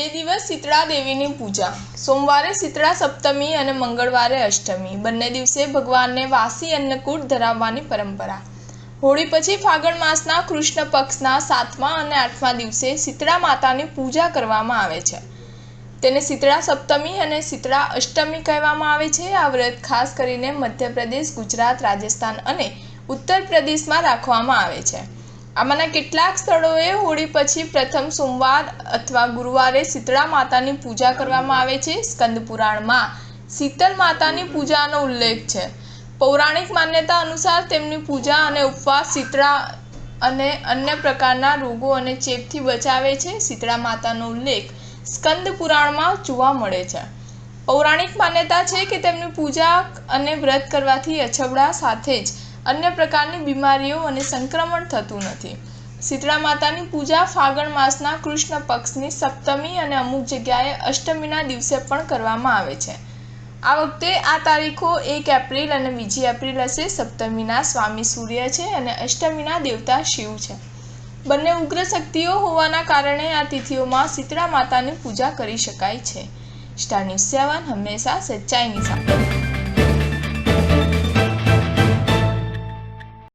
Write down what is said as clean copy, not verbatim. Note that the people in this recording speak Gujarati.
બે દિવસ શીતળા દેવીની પૂજા। સોમવારે શીતળા સપ્તમી અને મંગળવારે અષ્ટમી, બંને દિવસે ભગવાનને વાસી અન્નકૂટ ધરાવવાની પરંપરા। હોળી પછી ફાગણ માસના કૃષ્ણ પક્ષના 7મા અને 8મા દિવસે શીતળા માતાની પૂજા કરવામાં આવે છે। તેને શીતળા સપ્તમી અને શીતળા અષ્ટમી કહેવામાં આવે છે। આ વ્રત ખાસ કરીને મધ્યપ્રદેશ, ગુજરાત, રાજસ્થાન અને ઉત્તર પ્રદેશમાં રાખવામાં આવે છે। આમાંના કેટલાક સ્થળોએ હોળી પછી પ્રથમ સોમવાર અથવા ગુરુવારે શીતળા માતાની પૂજા કરવામાં આવે છે। સ્કંદ પુરાણમાં શીતલ માતાની પૂજાનો ઉલ્લેખ છે। પૌરાણિક માન્યતા અનુસાર તેમની પૂજા અને ઉપવાસ શીતળા અને અન્ય પ્રકારના રોગો અને ચેપથી બચાવે છે। શીતળા માતાનો ઉલ્લેખ સ્કંદ પુરાણમાં જોવા મળે છે। પૌરાણિક માન્યતા છે કે તેમની પૂજા અને વ્રત કરવાથી અછબડા સાથે જ અન્ય પ્રકારની બીમારીઓ અને સંક્રમણ થતું નથી। શીતળા માતાની પૂજા ફાગણ માસના કૃષ્ણ પક્ષની સપ્તમી અને અમુક જગ્યાએ અષ્ટમીના દિવસે પણ કરવામાં આવે છે। આ વખતે આ તારીખો 1 એપ્રિલ અને 2 એપ્રિલ હશે। સપ્તમીના સ્વામી સૂર્ય છે અને અષ્ટમીના દેવતા શિવ છે। બંને ઉગ્ર શક્તિઓ હોવાના કારણે આ તિથિઓમાં શીતળા માતાની પૂજા કરી શકાય છે। સ્ટાર ન્યૂઝ 7 હંમેશા સચ્ચાઈની સાથે।